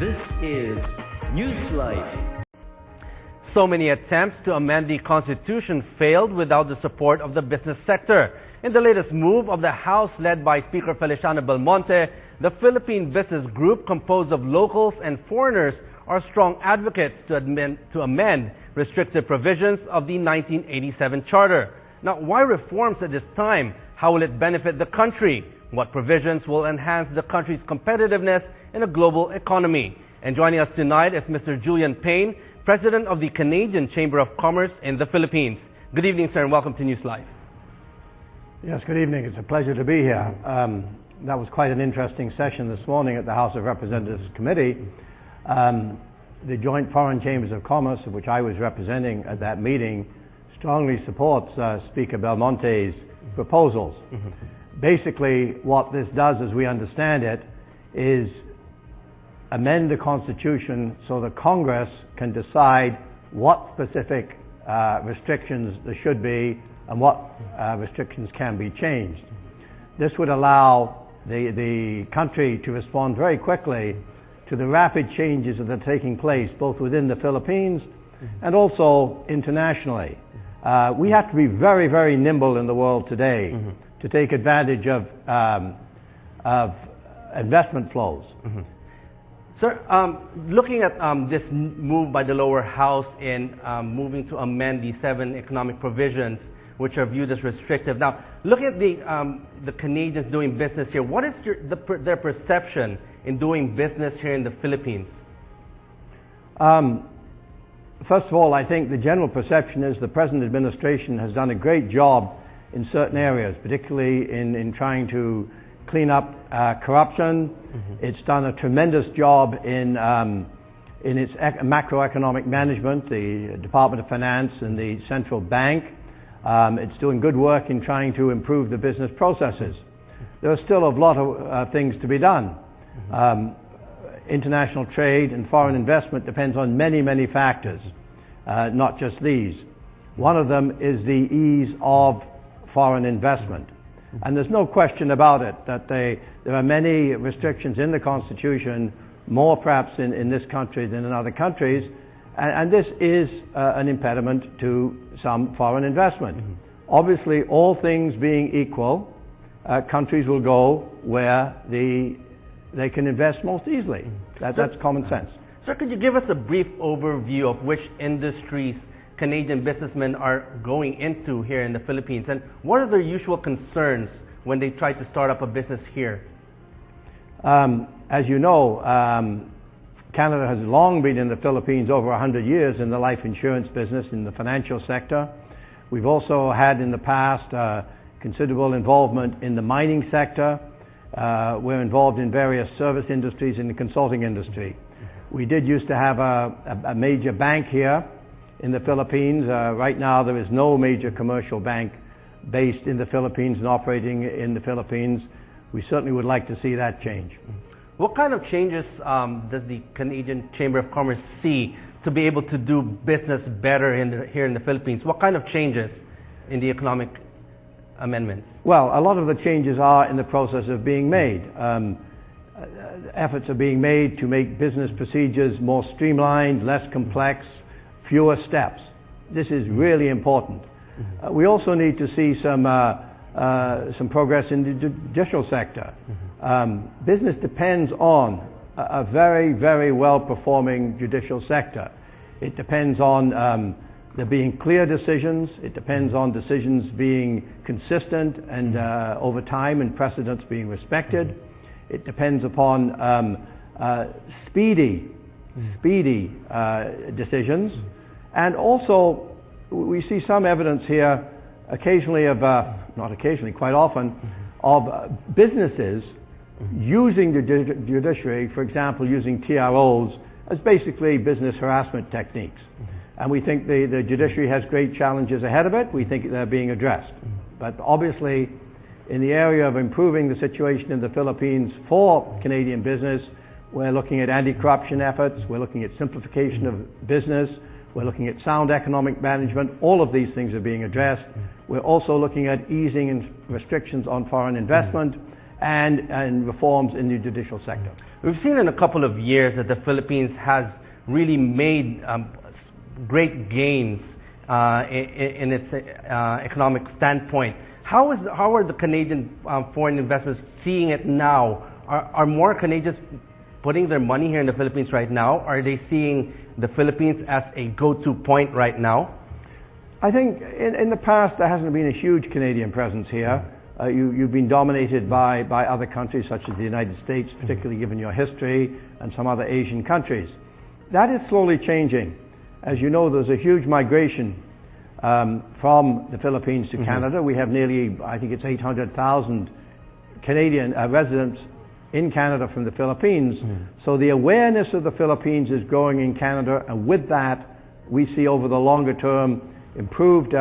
This is Newslife. So many attempts to amend the Constitution failed without the support of the business sector. In the latest move of the House led by Speaker Feliciano Belmonte, the Philippine Business Group, composed of locals and foreigners, are strong advocates to amend restrictive provisions of the 1987 Charter. Now, why reforms at this time? How will it benefit the country? What provisions will enhance the country's competitiveness in a global economy? And joining us tonight is Mr. Julian Payne, President of the Canadian Chamber of Commerce in the Philippines. Good evening, sir, and welcome to Newslife. Yes, good evening. It's a pleasure to be here. That was quite an interesting session this morning at the House of Representatives Committee. The Joint Foreign Chambers of Commerce, of which I was representing at that meeting, strongly supports Speaker Belmonte's proposals. Basically, what this does, as we understand it, is amend the Constitution so that Congress can decide what specific restrictions there should be and what restrictions can be changed. This would allow the country to respond very quickly to the rapid changes that are taking place both within the Philippines and also internationally. We have to be very, very nimble in the world today to take advantage of investment flows. Sir, looking at this move by the lower house in moving to amend the 7 economic provisions which are viewed as restrictive. Now, looking at the Canadians doing business here, what is their perception in doing business here in the Philippines? First of all, I think the general perception is the present administration has done a great job in certain areas, particularly in trying to clean up corruption. It's done a tremendous job in its macroeconomic management, the Department of Finance and the Central Bank. It's doing good work in trying to improve the business processes. There are still a lot of things to be done. International trade and foreign investment depends on many, many factors, not just these. One of them is the ease of foreign investment. And there's no question about it that there are many restrictions in the Constitution, more perhaps in this country than in other countries, and this is an impediment to some foreign investment. Obviously, all things being equal, countries will go where they can invest most easily. That's common sense. Sir, could you give us a brief overview of which industries Canadian businessmen are going into here in the Philippines, and what are their usual concerns when they try to start up a business here? As you know, Canada has long been in the Philippines, over 100 years, in the life insurance business, in the financial sector. We've also had in the past considerable involvement in the mining sector. We're involved in various service industries in the consulting industry. We did used to have a major bank here in the Philippines. Right now there is no major commercial bank based in the Philippines and operating in the Philippines. We certainly would like to see that change. What kind of changes does the Canadian Chamber of Commerce see to be able to do business better here in the Philippines? What kind of changes in the economic amendments? Well, a lot of the changes are in the process of being made. Efforts are being made to make business procedures more streamlined, less complex, fewer steps. This is really important. We also need to see some progress in the judicial sector. Business depends on a very, very well-performing judicial sector. It depends on there being clear decisions. It depends on decisions being consistent and over time and precedents being respected. It depends upon speedy decisions. And also, we see some evidence here, occasionally of, not occasionally, quite often, of businesses using the judiciary, for example, using TROs as basically business harassment techniques. And we think the judiciary has great challenges ahead of it. We think they're being addressed. But obviously, in the area of improving the situation in the Philippines for Canadian business, we're looking at anti-corruption efforts, we're looking at simplification of business, we're looking at sound economic management. All of these things are being addressed. We're also looking at easing restrictions on foreign investment and reforms in the judicial sector. We've seen in a couple of years that the Philippines has really made great gains in its economic standpoint. How are the Canadian foreign investors seeing it now? Are more Canadians putting their money here in the Philippines right now? Are they seeing the Philippines as a go-to point right now? I think in the past there hasn't been a huge Canadian presence here. You've been dominated by other countries such as the United States, particularly given your history, and some other Asian countries. That is slowly changing. As you know, there's a huge migration from the Philippines to Canada. We have nearly, I think it's 800,000 Canadian residents in Canada from the Philippines. So the awareness of the Philippines is growing in Canada, and with that we see over the longer term improved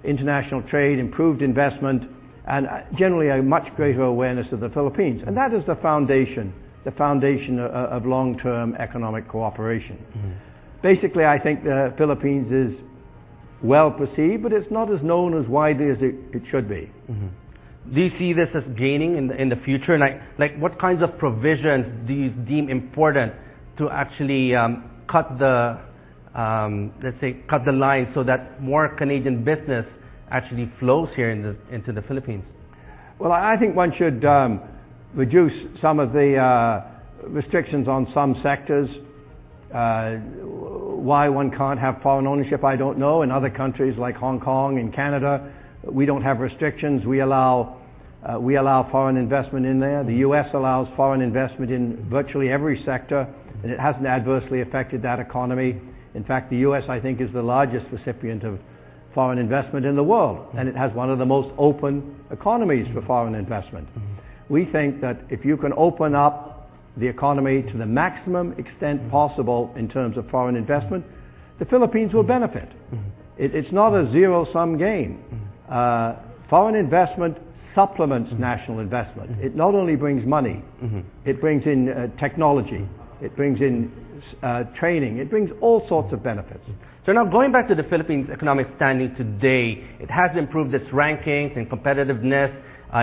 international trade, improved investment, and generally a much greater awareness of the Philippines. And that is the foundation of long-term economic cooperation. Basically, I think the Philippines is well perceived, but it's not as known as widely as it should be. Do you see this as gaining in the future? Like what kinds of provisions do you deem important to actually cut the cut the line so that more Canadian business actually flows here into the Philippines? Well, I think one should reduce some of the restrictions on some sectors. Why one can't have foreign ownership, I don't know. In other countries like Hong Kong and Canada, we don't have restrictions. We allow foreign investment in there. The U.S. allows foreign investment in virtually every sector, and it hasn't adversely affected that economy. In fact, the U.S., I think, is the largest recipient of foreign investment in the world, and it has one of the most open economies for foreign investment. We think that if you can open up the economy to the maximum extent possible in terms of foreign investment, the Philippines will benefit. It's not a zero-sum game. Foreign investment supplements national investment. It not only brings money, it brings in technology, it brings in training, it brings all sorts of benefits. So now going back to the Philippines' economic standing today, it has improved its rankings and competitiveness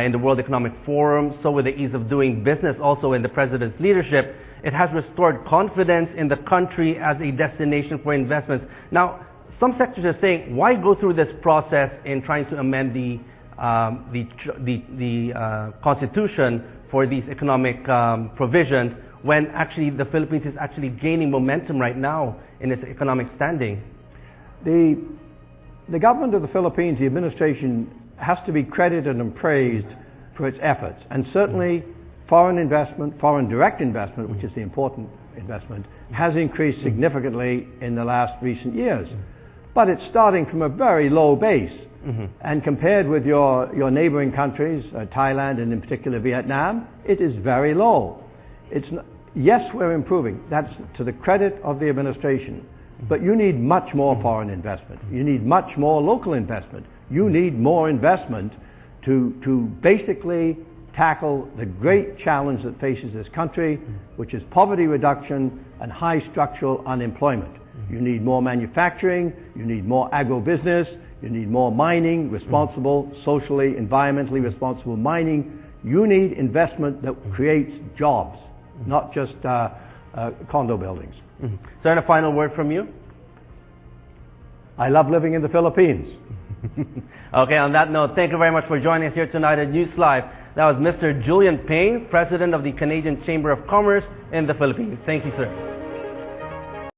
in the World Economic Forum. So with the ease of doing business also in the President's leadership, it has restored confidence in the country as a destination for investments. Now, some sectors are saying, why go through this process in trying to amend the Constitution for these economic provisions when actually the Philippines is actually gaining momentum right now in its economic standing? The government of the Philippines, the administration, has to be credited and praised for its efforts. And certainly foreign investment, foreign direct investment, which is the important investment, has increased significantly in the last recent years. But it's starting from a very low base. And compared with your neighboring countries, Thailand and in particular Vietnam, it is very low. Yes, we're improving. That's to the credit of the administration. But you need much more foreign investment. You need much more local investment. You need more investment to basically tackle the great challenge that faces this country, which is poverty reduction and high structural unemployment. You need more manufacturing, you need more agribusiness, you need more mining, responsible, socially, environmentally responsible mining. You need investment that creates jobs, not just condo buildings. Is there a final word from you? I love living in the Philippines. Okay, on that note, thank you very much for joining us here tonight at News Live. That was Mr. Julian Payne, President of the Canadian Chamber of Commerce in the Philippines. Thank you, sir.